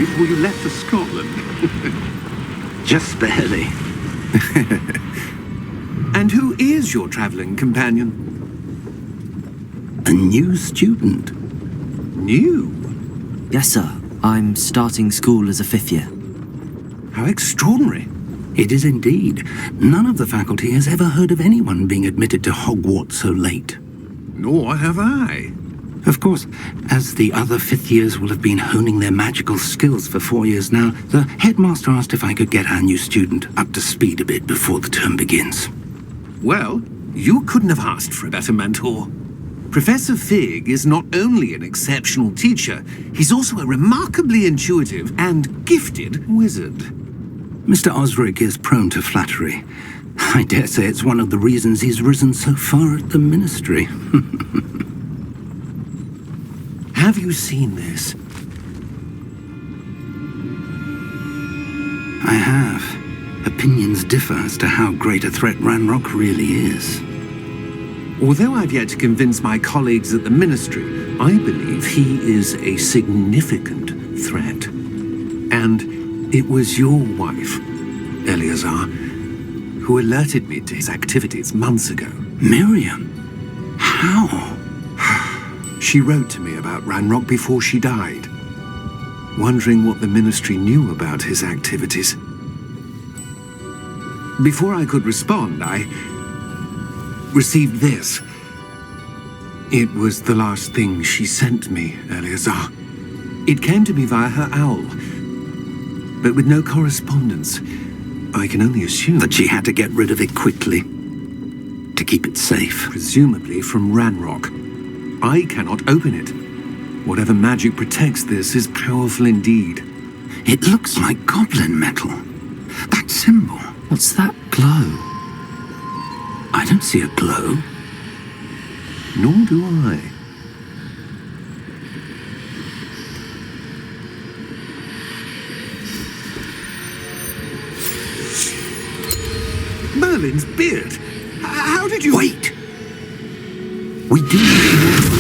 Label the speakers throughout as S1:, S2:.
S1: before you left for Scotland.
S2: Just barely.
S1: And who is your travelling companion?
S2: A new student.
S1: New?
S3: Yes, sir. I'm starting school as a 5th year.
S1: How extraordinary.
S2: It is indeed. None of the faculty has ever heard of anyone being admitted to Hogwarts so late.
S1: Nor have I.
S2: Of course, as the other 5th years will have been honing their magical skills for 4 years now, the headmaster asked if I could get our new student up to speed a bit before the term begins.
S1: Well, you couldn't have asked for a better mentor. Professor Fig is not only an exceptional teacher, he's also a remarkably intuitive and gifted wizard.
S2: Mr. Osric is prone to flattery. I dare say it's one of the reasons he's risen so far at the ministry.
S1: Have you seen this?
S2: I have. Opinions differ as to how great a threat Ranrock really is.
S1: Although I've yet to convince my colleagues at the ministry, I believe he is a significant threat. And it was your wife, Eleazar, who alerted me to his activities months ago.
S2: Miriam? How?
S1: She wrote to me about Ranrock before she died, wondering what the ministry knew about his activities. Before I could respond, I received this. It was the last thing she sent me, Eleazar. It came to me via her owl, but with no correspondence. I can only assume
S2: that she had to get rid of it quickly, to keep it safe.
S1: Presumably from Ranrock. I cannot open it. Whatever magic protects this is powerful indeed.
S2: It looks like goblin metal. That symbol.
S3: What's that glow?
S2: I don't see a glow.
S1: Nor do I. Merlin's beard. How did you...
S2: Wait! We do need to...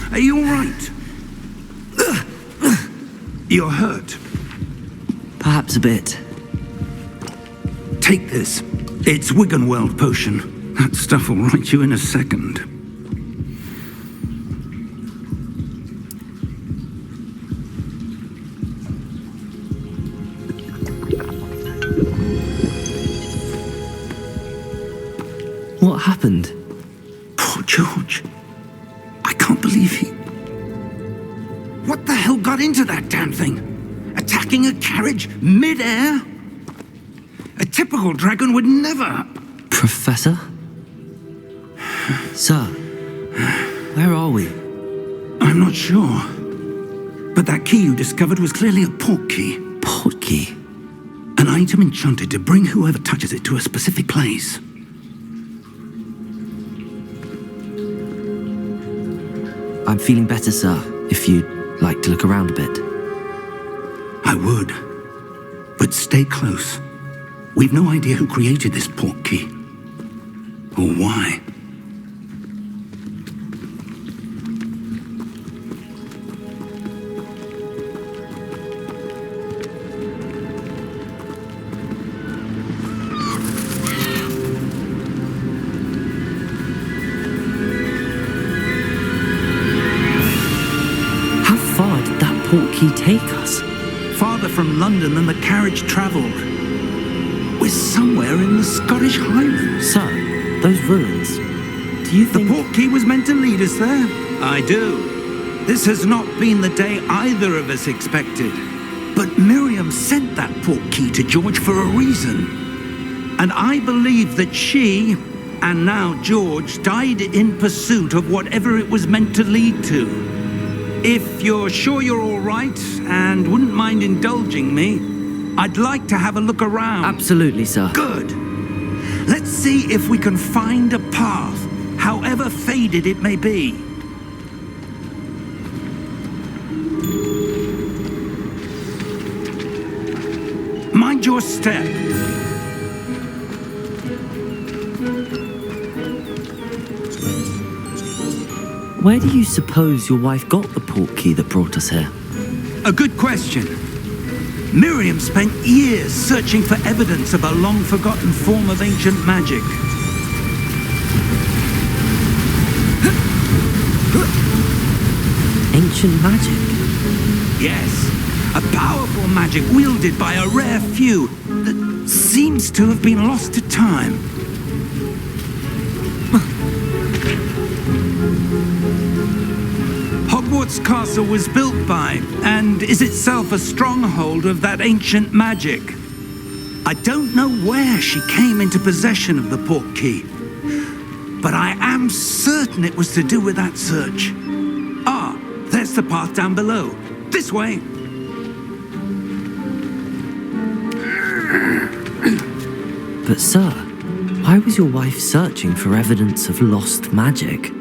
S2: Are you all right? You're hurt.
S3: Perhaps a bit.
S2: Take this. It's Wiggenweld potion. That stuff will right you in a second.
S3: What happened?
S2: Poor George. I can't believe he... What the hell got into that damn thing? Attacking a carriage mid-air? A typical dragon would never...
S3: Professor? Sir, where are we?
S2: I'm not sure. But that key you discovered was clearly a port key.
S3: Port key?
S2: An item enchanted to bring whoever touches it to a specific place.
S3: I'm feeling better, sir, if you'd like to look around a bit.
S2: I would. But stay close. We've no idea who created this port key. Or why.
S3: How far did that port key take us?
S2: Farther from London than the carriage travelled. We're somewhere in the Scottish Highlands.
S3: Sir, those ruins. Do you
S2: The
S3: think...
S2: portkey was meant to lead us there? I do. This has not been the day either of us expected. But Miriam sent that portkey to George for a reason. And I believe that she, and now George, died in pursuit of whatever it was meant to lead to. If you're sure you're all right and wouldn't mind indulging me, I'd like to have a look around.
S3: Absolutely, sir.
S2: Good. Let's see if we can find a path, however faded it may be. Mind your step.
S3: Where do you suppose your wife got the portkey that brought us here?
S2: A good question. Miriam spent years searching for evidence of a long-forgotten form of ancient magic.
S3: Ancient magic?
S2: Yes, a powerful magic wielded by a rare few that seems to have been lost to time. Hogwarts Castle was built by, and is itself a stronghold of that ancient magic. I don't know where she came into possession of the portkey, but I am certain it was to do with that search. Ah, there's the path down below. This way.
S3: But sir, why was your wife searching for evidence of lost magic?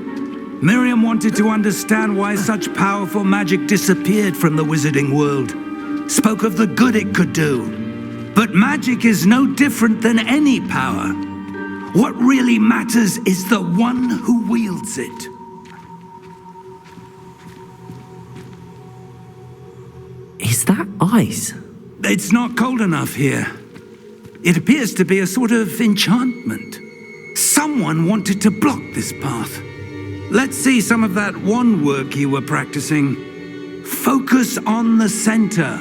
S2: Miriam wanted to understand why such powerful magic disappeared from the wizarding world. Spoke of the good it could do. But magic is no different than any power. What really matters is the one who wields it.
S3: Is that ice?
S2: It's not cold enough here. It appears to be a sort of enchantment. Someone wanted to block this path. Let's see some of that wand work you were practicing. Focus on the center.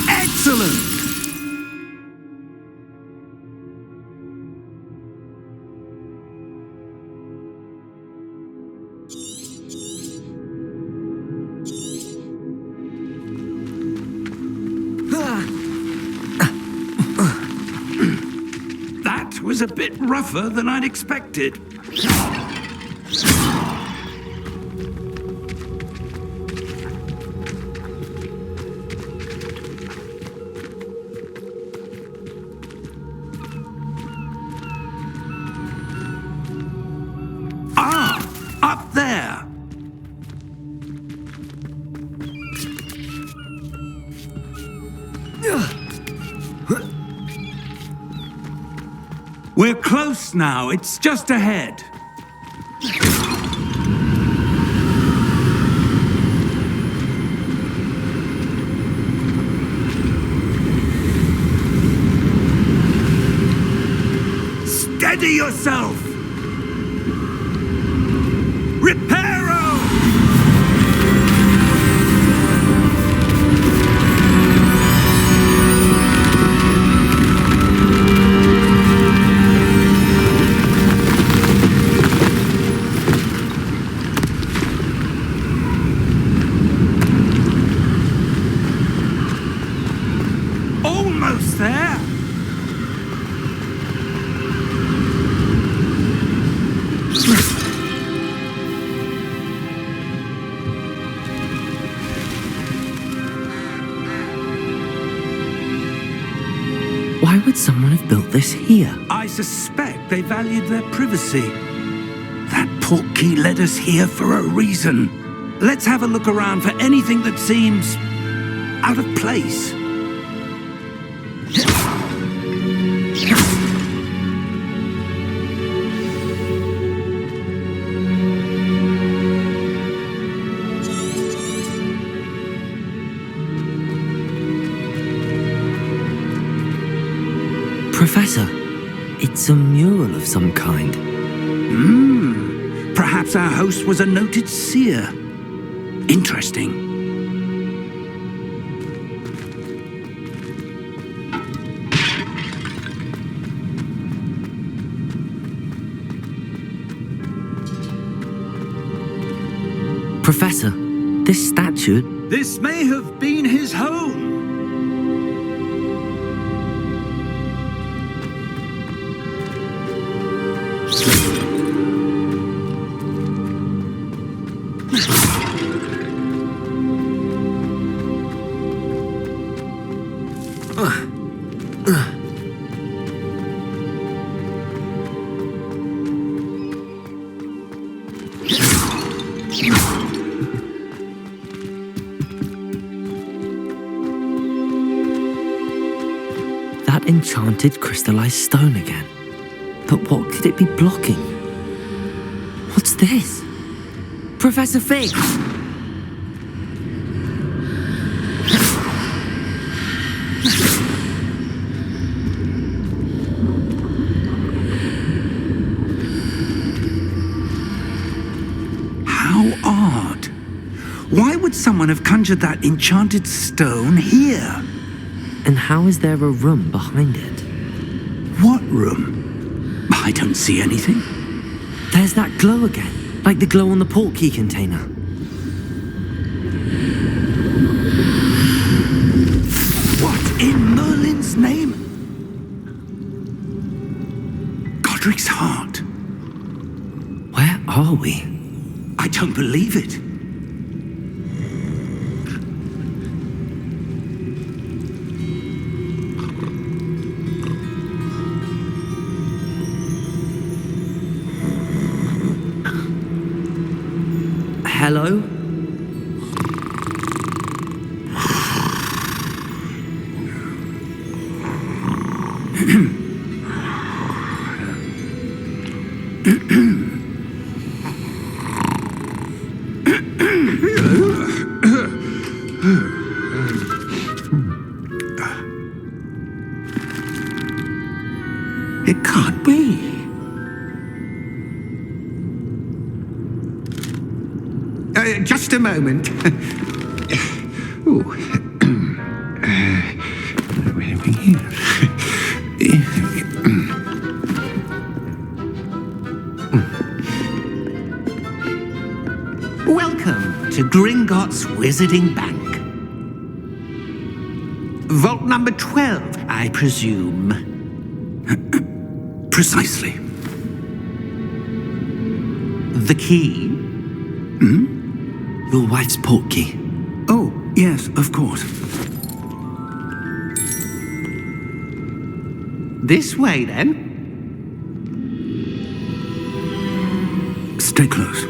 S2: Excellent! That was a bit rougher than I'd expected. Ah, up there. We're close now. It's just ahead. Steady yourself. Reparo! Almost there.
S3: Why would someone have built this here?
S2: I suspect they valued their privacy. That portkey led us here for a reason. Let's have a look around for anything that seems out of place.
S3: Professor, It's a mural of some kind.
S2: Perhaps our host was a noted seer. Interesting.
S3: Professor, this statue...
S2: This may have been his home.
S3: That enchanted crystallized stone again. But what could it be blocking? What's this? Professor Fig!
S2: How odd. Why would someone have conjured that enchanted stone here?
S3: And how is there a room behind it?
S2: What room? I don't see anything.
S3: There's that glow again, like the glow on the portkey container.
S2: What in Merlin's name? Godric's heart.
S3: Where are we?
S2: I don't believe it.
S3: Hello?
S1: It can't be. Just a moment. Ooh. Where are we here? Welcome to Gringotts Wizarding Bank. Vault number 12, I presume.
S2: Precisely.
S1: The key?
S3: Your wife's portkey.
S2: Oh, yes, of course.
S1: This way, then.
S2: Stay close.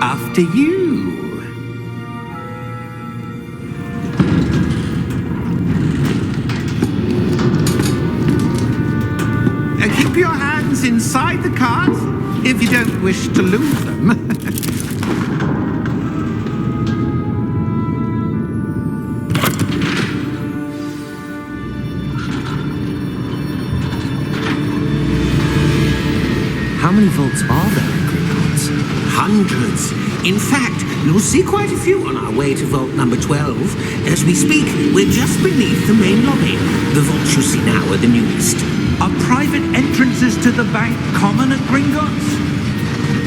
S1: After you. Keep your hands inside the cards if you don't wish to lose them.
S3: How many vaults are there in Gringotts?
S1: Hundreds. In fact, you'll see quite a few on our way to vault number 12. As we speak, we're just beneath the main lobby. The vaults you see now are the newest.
S2: Are private entrances to the bank common at Gringotts?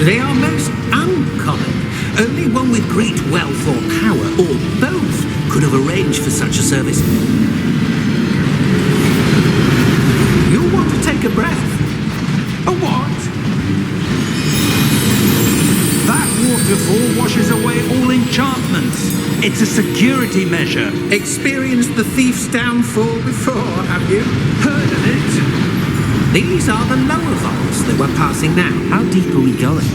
S1: They are most uncommon. Only one with great wealth or power, or both, could have arranged for such a service. You'll want to take a breath. A what?
S2: That waterfall washes away all enchantments. It's a security measure.
S1: Experienced the thief's downfall before, have you?
S2: Heard of it?
S1: These are the lower vaults that we're passing now.
S3: How deep are we going?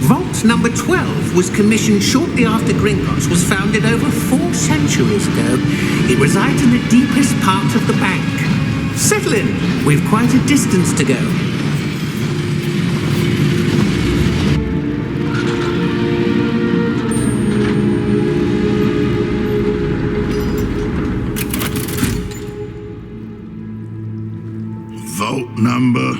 S1: Vault number 12 was commissioned shortly after Gringotts was founded over 4 centuries ago. It resides in the deepest part of the bank. Settle in. We've quite a distance to go.
S4: Vault number?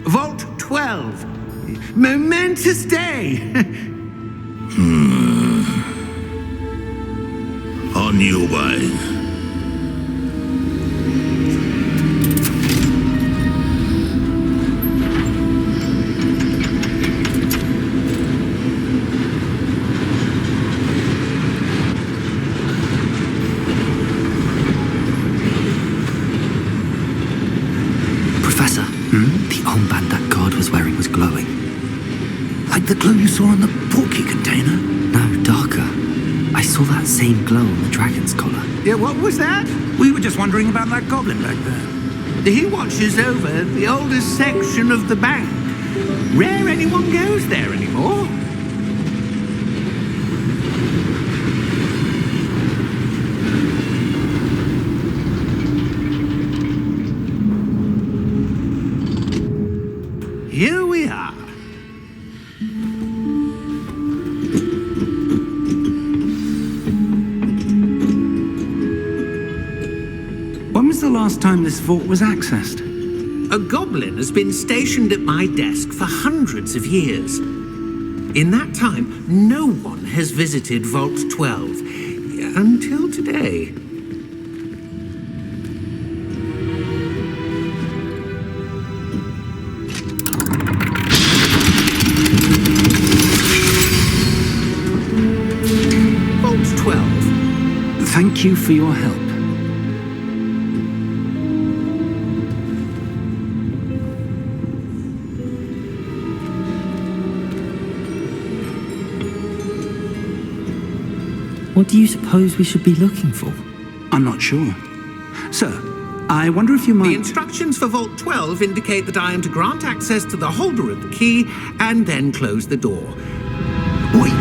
S1: Vault 12. Momentous day.
S4: On your way.
S3: Professor, the armband that guard was wearing was glowing.
S2: Like the glow you saw on the portkey container?
S3: No, darker. I saw that same glow on the dragon's collar.
S1: Yeah, what was that?
S2: We were just wondering about that goblin back there.
S1: He watches over the oldest section of the bank. Rare anyone goes there anymore. Here we are.
S2: When was the last time this vault was accessed?
S1: A goblin has been stationed at my desk for hundreds of years. In that time, no one has visited Vault 12 until today. Vault 12.
S2: Thank you for your help.
S3: What do you suppose we should be looking for?
S2: I'm not sure. Sir, I wonder if you
S1: The
S2: might...
S1: instructions for Vault 12 indicate that I am to grant access to the holder of the key and then close the door.
S2: Wait!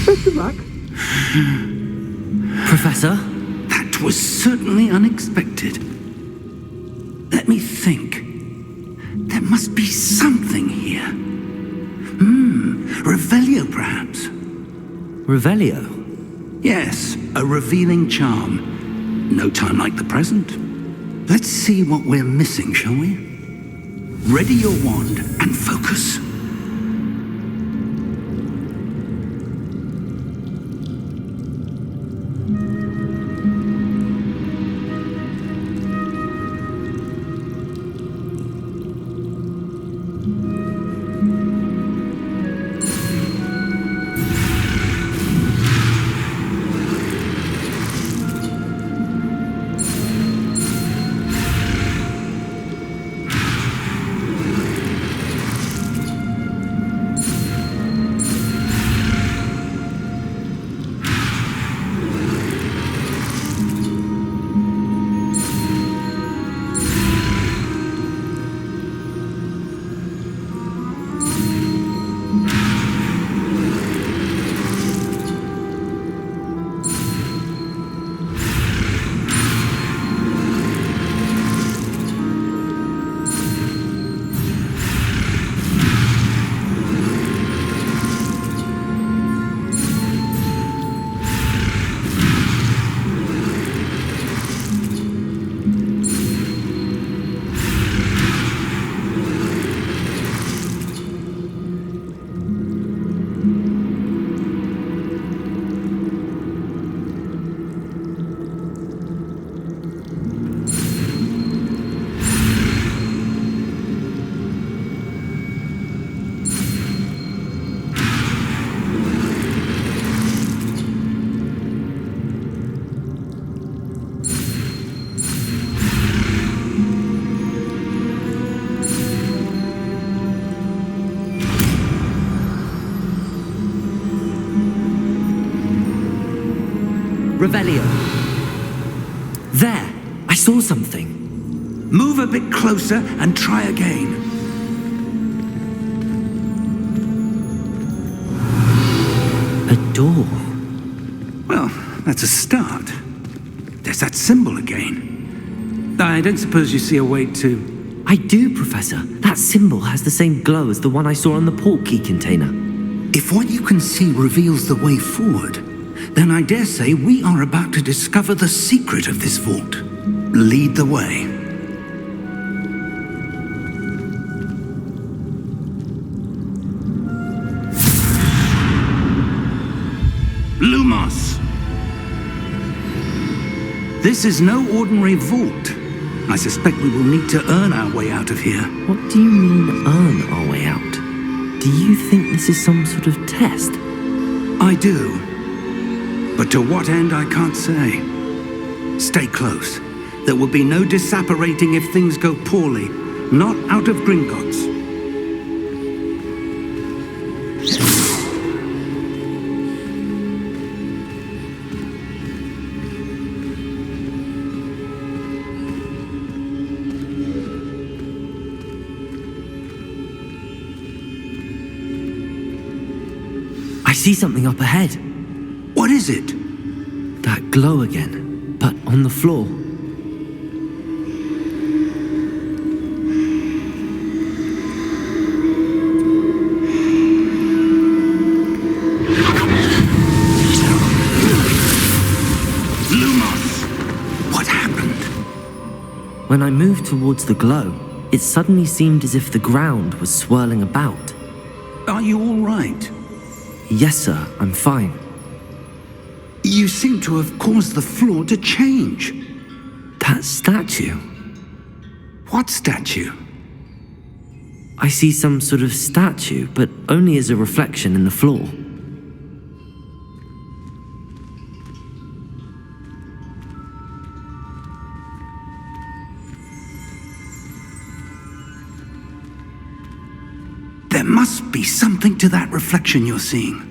S1: Best of luck.
S3: Professor?
S2: That was certainly unexpected. Let me think. There must be something here. Revelio, perhaps?
S3: Revelio?
S2: Yes, a revealing charm. No time like the present. Let's see what we're missing, shall we? Ready your wand and focus.
S3: Revelio. There! I saw something.
S2: Move a bit closer and try again.
S3: A door.
S2: Well, that's a start. There's that symbol again. I don't suppose you see a way to...
S3: I do, Professor. That symbol has the same glow as the one I saw on the portkey container.
S2: If what you can see reveals the way forward, Then I dare say we are about to discover the secret of this vault. Lead the way. Lumos! This is no ordinary vault. I suspect we will need to earn our way out of here.
S3: What do you mean, earn our way out? Do you think this is some sort of test?
S2: I do. But to what end, I can't say. Stay close. There will be no disapparating if things go poorly. Not out of Gringotts.
S3: I see something up ahead.
S2: What is it?
S3: That glow again, but on the floor.
S2: Lumos! What happened?
S3: When I moved towards the glow, it suddenly seemed as if the ground was swirling about.
S2: Are you all right?
S3: Yes, sir, I'm fine.
S2: You seem to have caused the floor to change.
S3: That statue.
S2: What statue?
S3: I see some sort of statue, but only as a reflection in the floor.
S2: There must be something to that reflection you're seeing.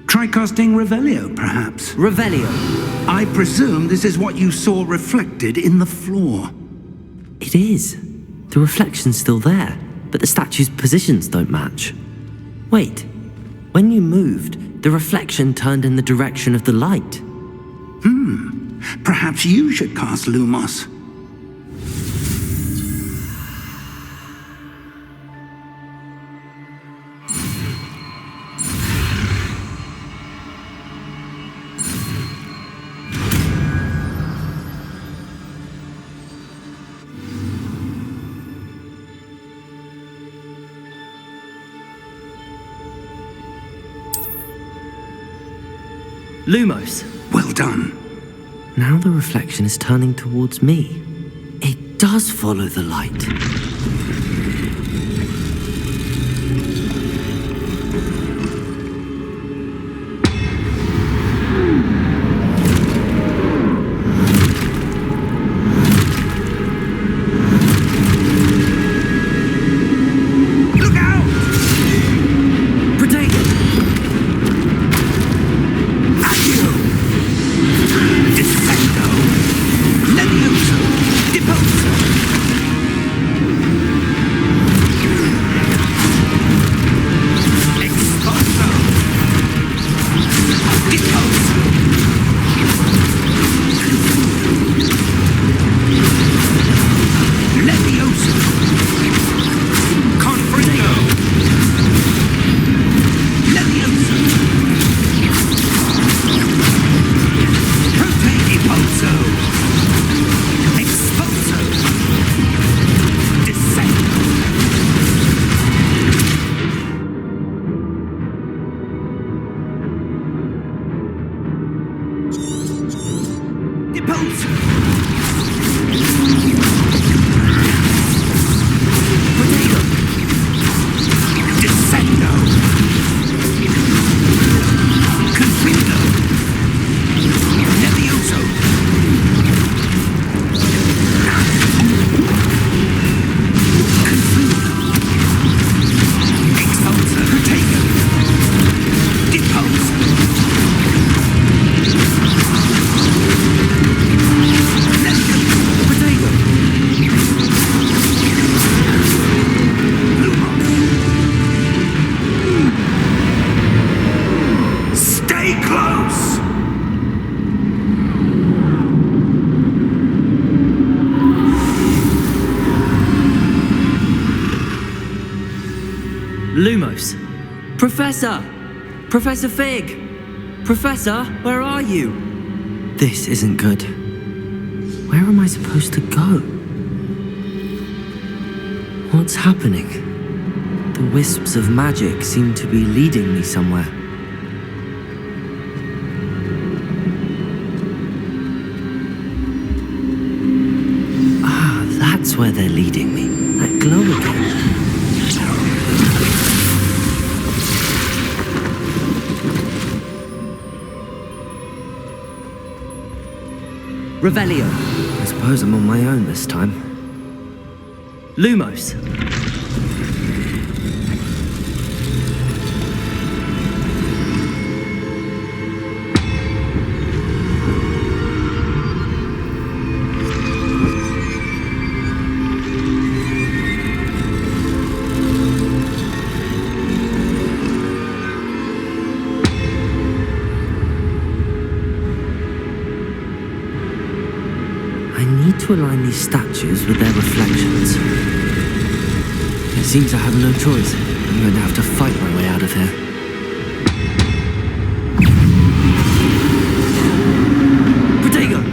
S2: Try casting Revelio, perhaps.
S3: Revelio.
S2: I presume this is what you saw reflected in the floor.
S3: It is. The reflection's still there, but the statue's positions don't match. Wait. When you moved, the reflection turned in the direction of the light.
S2: Perhaps you should cast Lumos.
S3: Lumos.
S2: Well done.
S3: Now the reflection is turning towards me. It does follow the light.
S2: Look out!
S3: Protect!
S2: Accio! Defendo! Levioso! Deposo!
S3: Lumos! Professor! Professor Fig! Professor, where are you? This isn't good. Where am I supposed to go? What's happening? The wisps of magic seem to be leading me somewhere. Ah, that's where they're leading me. That glow again. Revelio. I suppose I'm on my own this time. Lumos. To align these statues with their reflections. It seems I have no choice. I'm going to have to fight my way out of here. Protego!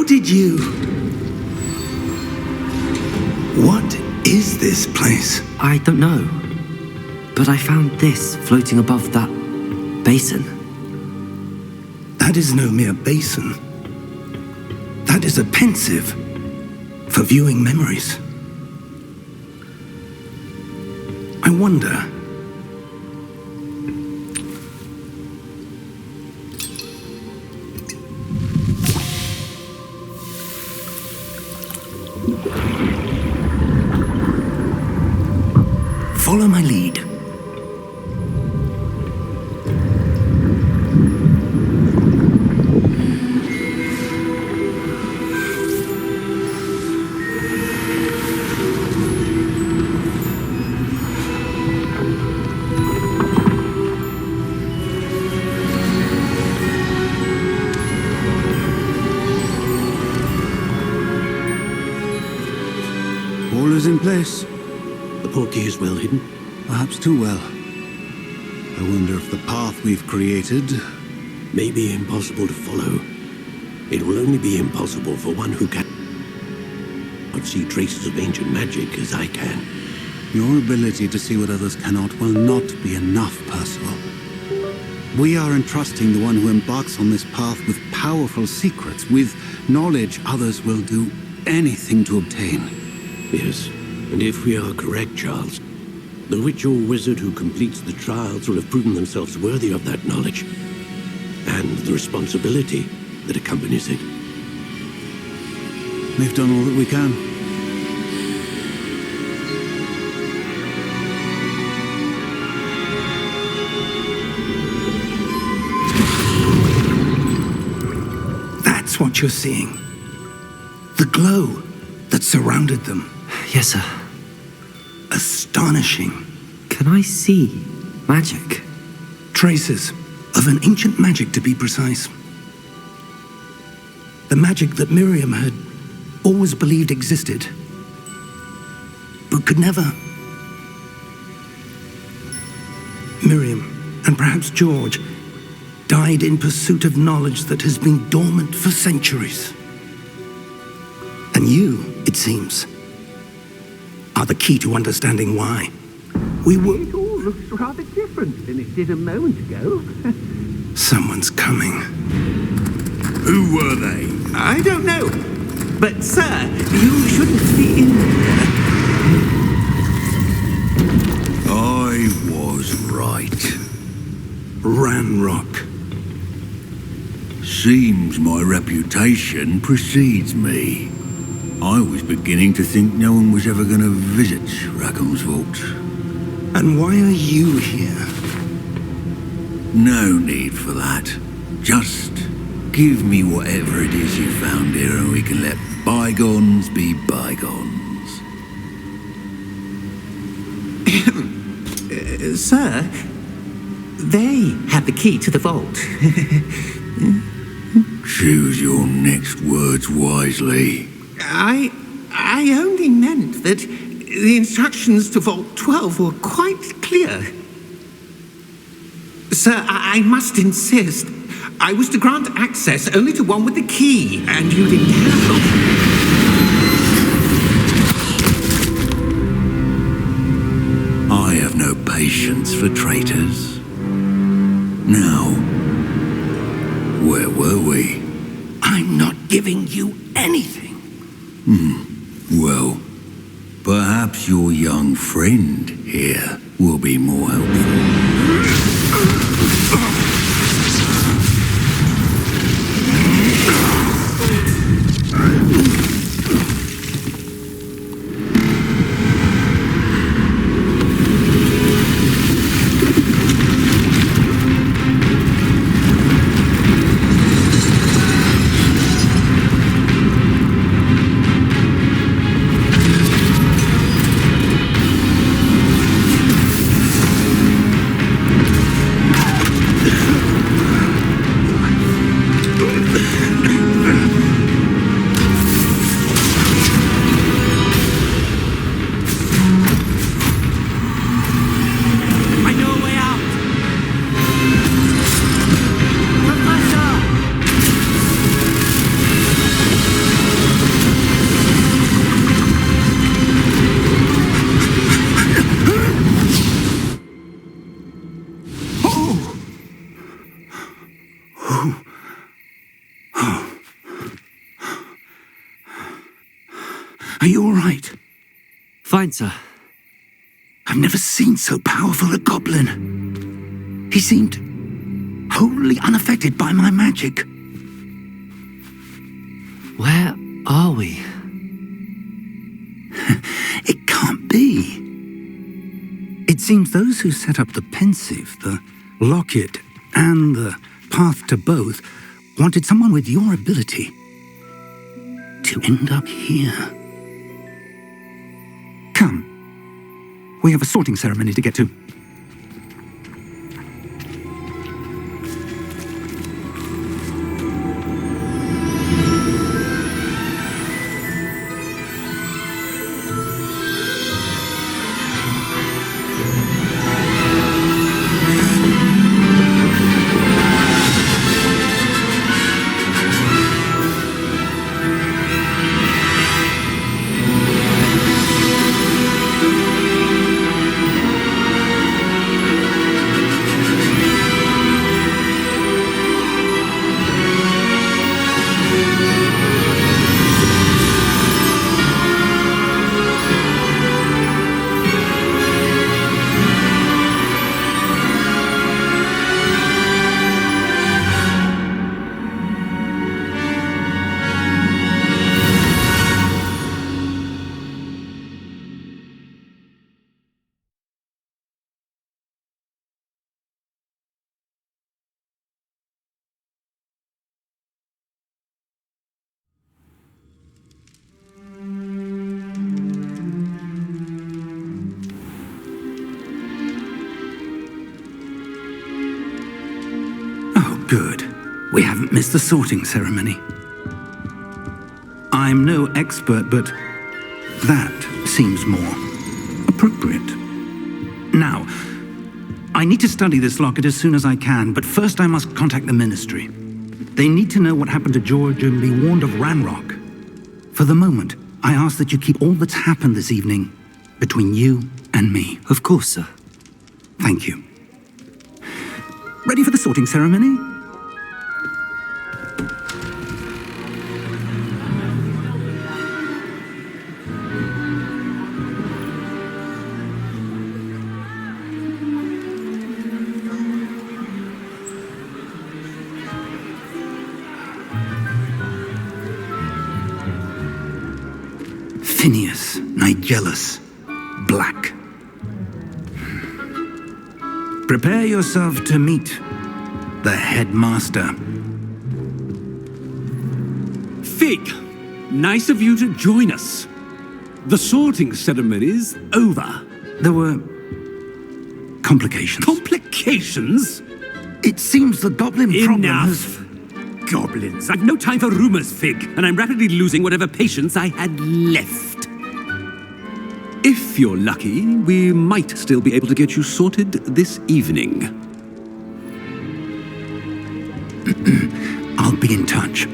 S2: did you... What is this place?
S3: I don't know. But I found this floating above that basin.
S2: That is no mere basin. That is a pensive for viewing memories. I wonder... Follow my lead.
S5: All is in place.
S6: The portkey is well hidden.
S5: Perhaps too well. I wonder if the path we've created...
S6: May be impossible to follow. It will only be impossible for one who can not see traces of ancient magic as I can.
S5: Your ability to see what others cannot will not be enough, Percival. We are entrusting the one who embarks on this path with powerful secrets, with knowledge others will do anything to obtain.
S6: Yes, and if we are correct, Charles, the witch or wizard who completes the trials will have proven themselves worthy of that knowledge, and the responsibility that accompanies it.
S5: We've done all that we can.
S2: That's what you're seeing. The glow that surrounded them.
S3: Yes, sir.
S2: Astonishing.
S3: Can I see magic?
S2: Traces of an ancient magic, to be precise. The magic that Miriam had always believed existed, but could never. Miriam, and perhaps George, died in pursuit of knowledge that has been dormant for centuries. And you, it seems, are the key to understanding why.
S1: It all looks rather different than it did a moment ago.
S2: Someone's coming.
S4: Who were they?
S1: I don't know. But, sir, you shouldn't be in there.
S4: I was right.
S2: Ranrock.
S4: Seems my reputation precedes me. I was beginning to think no one was ever going to visit Rackham's vault.
S2: And why are you here?
S4: No need for that. Just give me whatever it is you found here and we can let bygones be bygones.
S1: Sir, they had the key to the vault.
S4: Choose your next words wisely.
S1: I only meant that the instructions to Vault 12 were quite clear. Sir, I must insist. I was to grant access only to one with the key, and you didn't have
S4: I have no patience for traitors. Now, where were we?
S2: I'm not giving you anything.
S4: Well, perhaps your young friend here will be more helpful.
S2: Are you all right?
S3: Fine, sir.
S2: I've never seen so powerful a goblin. He seemed wholly unaffected by my magic.
S3: Where are we?
S2: It can't be. It seems those who set up the pensive, the locket, and the path to both wanted someone with your ability to end up here. Come. We have a sorting ceremony to get to. Good. We haven't missed the sorting ceremony. I'm no expert, but that seems more appropriate. Now, I need to study this locket as soon as I can, but first I must contact the Ministry. They need to know what happened to George and be warned of Ranrock. For the moment, I ask that you keep all that's happened this evening between you and me.
S3: Of course, sir.
S2: Thank you. Ready for the sorting ceremony? Phineas, Nigellus, Black. Prepare yourself to meet the headmaster.
S7: Fig, nice of you to join us. The sorting ceremony's over.
S2: There were complications.
S7: Complications?
S2: It seems the goblin problem
S7: Enough. Goblins. I've no time for rumors, Fig, and I'm rapidly losing whatever patience I had left. If you're lucky, we might still be able to get you sorted this evening.
S2: I'll be in touch.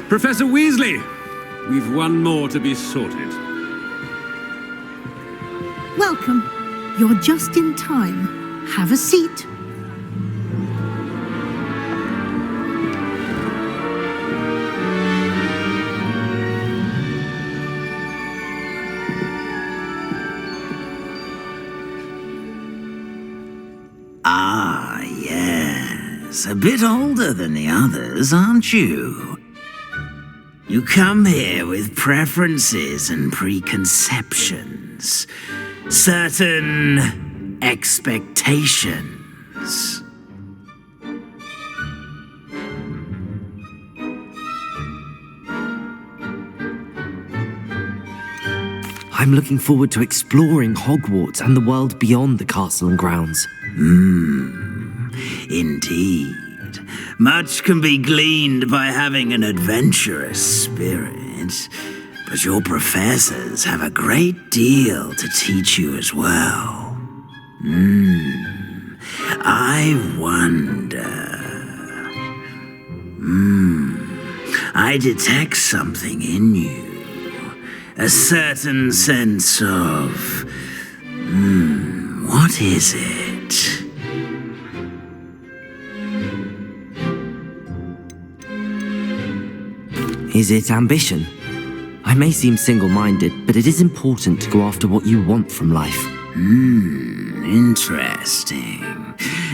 S7: Professor Weasley, we've one more to be sorted.
S8: Welcome. You're just in time. Have a seat.
S9: Ah, yes. A bit older than the others, aren't you? You come here with preferences and preconceptions. Certain expectations.
S3: I'm looking forward to exploring Hogwarts and the world beyond the castle and grounds.
S9: Indeed. Much can be gleaned by having an adventurous spirit, but your professors have a great deal to teach you as well. I wonder... I detect something in you. a certain sense of... what is it?
S3: Is it ambition? I may seem single-minded, but it is important to go after what you want from life.
S9: Interesting.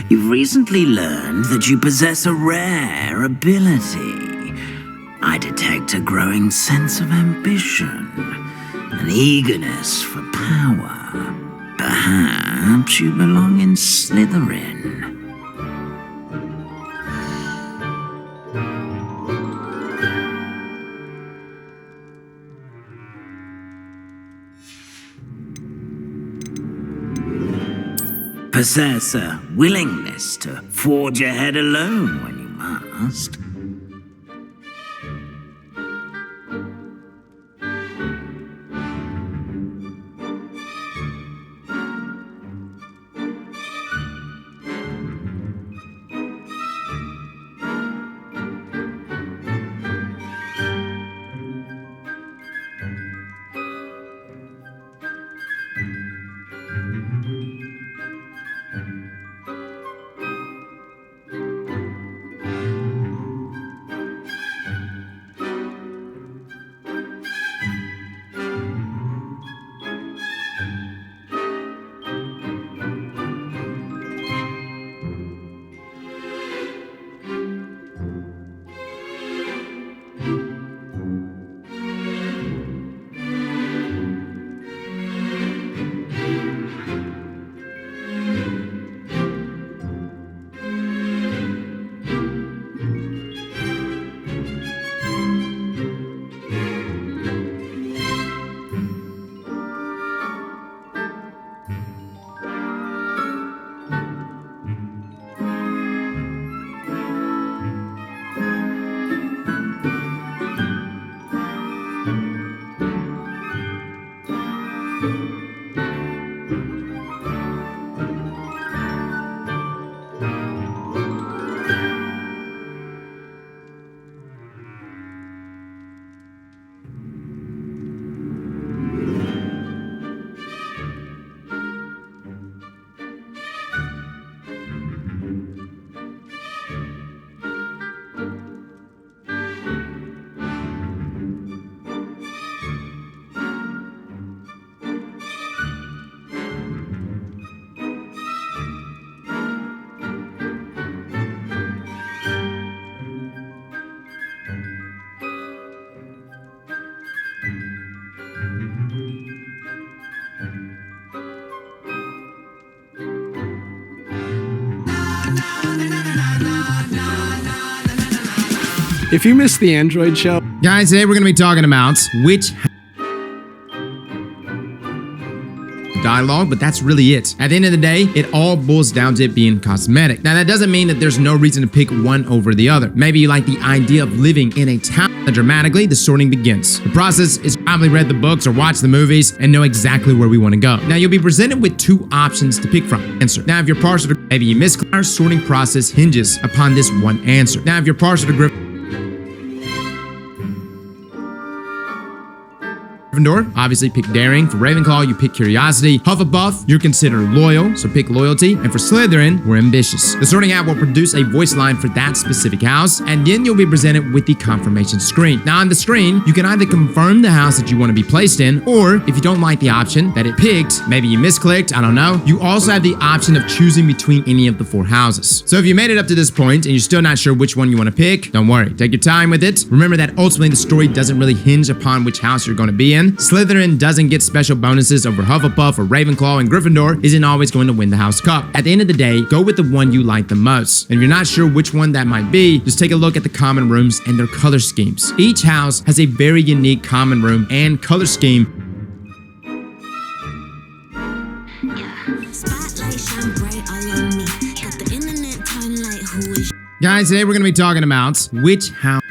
S9: You've recently learned that you possess a rare ability. I detect a growing sense of ambition, an eagerness for power. Perhaps you belong in Slytherin. Possess a willingness to forge ahead alone when you must.
S10: If you missed the Android show...
S11: Guys, today we're going to be talking about which dialogue, but that's really it. At the end of the day, it all boils down to it being cosmetic. Now, that doesn't mean that there's no reason to pick one over the other. Maybe you like the idea of living in a town. Dramatically, the sorting begins. The process is probably read the books or watch the movies and know exactly where we want to go. Now, you'll be presented with two options to pick from. Answer. Now, if you're partial to maybe you miss, our sorting process hinges upon this one answer. Now, if you're partial to Gryffindor, obviously pick daring. For Ravenclaw, you pick curiosity. Hufflepuff, you're considered loyal, so pick loyalty. And for Slytherin, we're ambitious. The sorting hat will produce a voice line for that specific house, and then you'll be presented with the confirmation screen. Now on the screen, you can either confirm the house that you want to be placed in, or if you don't like the option that it picked, maybe you misclicked, I don't know, you also have the option of choosing between any of the four houses. So if you made it up to this point and you're still not sure which one you want to pick, don't worry, take your time with it. Remember that ultimately the story doesn't really hinge upon which house you're going to be in. Slytherin doesn't get special bonuses over Hufflepuff or Ravenclaw, and Gryffindor isn't always going to win the House Cup. At the end of the day, go with the one you like the most. And if you're not sure which one that might be, just take a look at the common rooms and their color schemes. Each house has a very unique common room and color scheme. Guys, today we're going to be talking about which house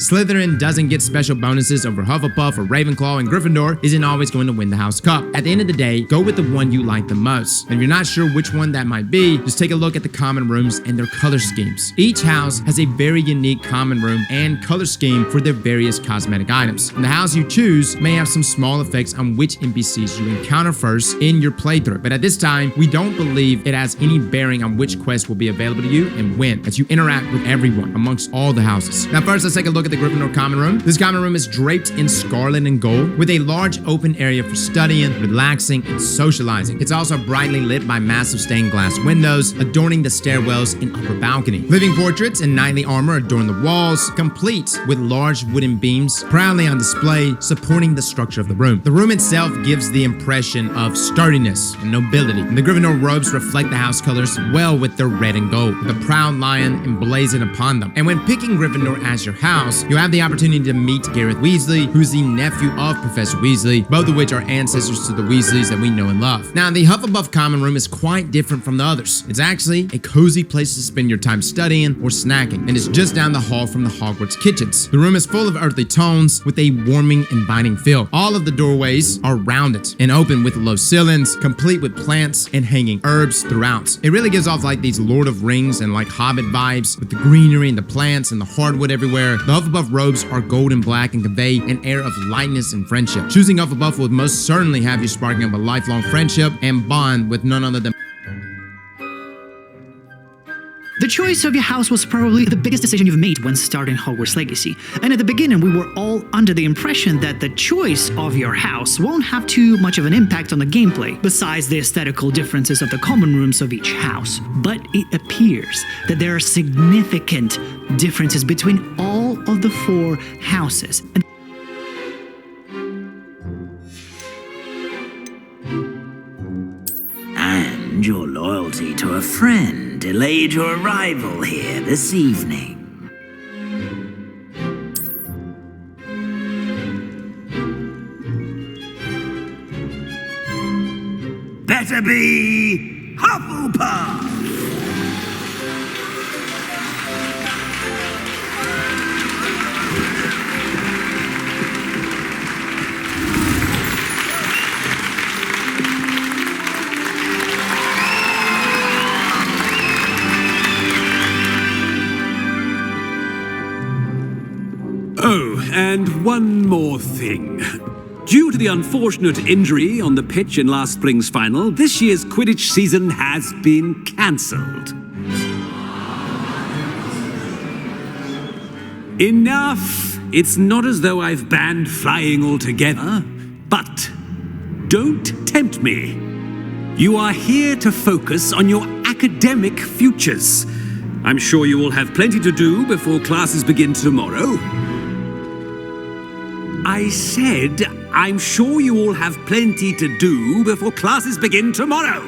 S11: Slytherin doesn't get special bonuses over Hufflepuff or Ravenclaw, and Gryffindor isn't always going to win the House Cup. At the end of the day, go with the one you like the most. And if you're not sure which one that might be, just take a look at the common rooms and their color schemes. Each house has a very unique common room and color scheme for their various cosmetic items. And the house you choose may have some small effects on which NPCs you encounter first in your playthrough. But at this time, we don't believe it has any bearing on which quest will be available to you and when, as you interact with everyone amongst all the houses. Now first, let's take a look at the Gryffindor common room. This common room is draped in scarlet and gold with a large open area for studying, relaxing, and socializing. It's also brightly lit by massive stained glass windows adorning the stairwells and upper balcony. Living portraits in knightly armor adorn the walls, complete with large wooden beams proudly on display, supporting the structure of the room. The room itself gives the impression of sturdiness and nobility, and the Gryffindor robes reflect the house colors well with their red and gold, with a proud lion emblazoned upon them. And when picking Gryffindor as your house, you have the opportunity to meet Gareth Weasley, who's the nephew of Professor Weasley, both of which are ancestors to the Weasleys that we know and love. Now, the Hufflepuff common room is quite different from the others. It's actually a cozy place to spend your time studying or snacking, and it's just down the hall from the Hogwarts kitchens. The room is full of earthly tones with a warming, inviting feel. All of the doorways are rounded and open with low ceilings, complete with plants and hanging herbs throughout. It really gives off like these Lord of Rings and like Hobbit vibes with the greenery and the plants and the hardwood everywhere. The Hufflepuff robes are gold and black and convey an air of lightness and friendship. Choosing Hufflepuff would most certainly have you sparking up a lifelong friendship and bond with none other than
S12: The choice of your house was probably the biggest decision you've made when starting Hogwarts Legacy. And at the beginning, we were all under the impression that the choice of your house won't have too much of an impact on the gameplay, besides the aesthetical differences of the common rooms of each house. But it appears that there are significant differences between all of the 4 houses.
S9: And your loyalty to a friend delayed your arrival here this evening. Better be Hufflepuff!
S7: Oh, and one more thing. Due to the unfortunate injury on the pitch in last spring's final, this year's Quidditch season has been cancelled. Enough! It's not as though I've banned flying altogether, but don't tempt me. You are here to focus on your academic futures. I'm sure you will have plenty to do before classes begin tomorrow. I said, I'm sure you all have plenty to do before classes begin tomorrow.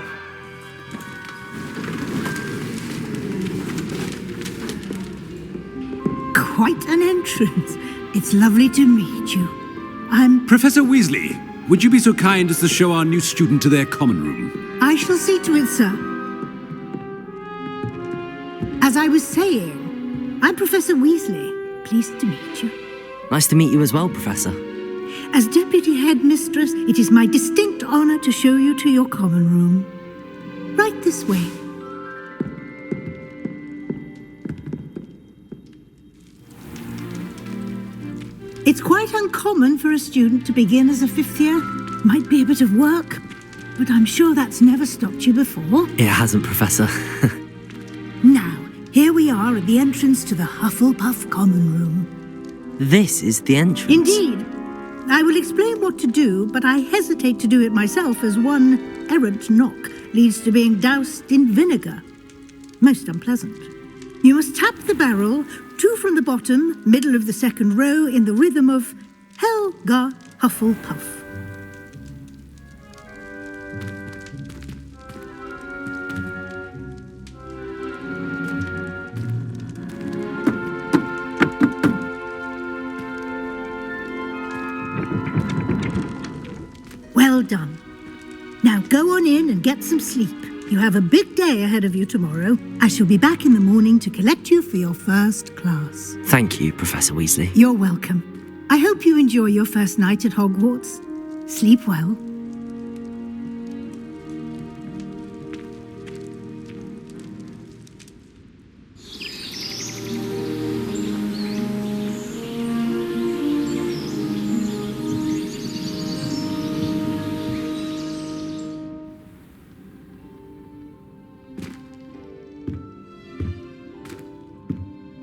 S8: Quite an entrance. It's lovely to meet you. I'm...
S7: Professor Weasley, would you be so kind as to show our new student to their common room?
S8: I shall see to it, sir. As I was saying, I'm Professor Weasley. Pleased to meet you.
S3: Nice to meet you as well, Professor.
S8: As Deputy Headmistress, it is my distinct honor to show you to your common room. Right this way. It's quite uncommon for a student to begin as a 5th year. Might be a bit of work, but I'm sure that's never stopped you before.
S3: It hasn't, Professor.
S8: Now, here we are at the entrance to the Hufflepuff common room.
S3: This is the entrance.
S8: Indeed. I will explain what to do, but I hesitate to do it myself as one errant knock leads to being doused in vinegar. Most unpleasant. You must tap the barrel, 2 from the bottom, middle of the 2nd row, in the rhythm of Helga Hufflepuff. Well done. Now go on in and get some sleep. You have a big day ahead of you tomorrow. I shall be back in the morning to collect you for your first class.
S3: Thank you, Professor Weasley.
S8: You're welcome. I hope you enjoy your first night at Hogwarts. Sleep well.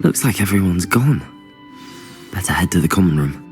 S3: Looks like everyone's gone. Better head to the common room.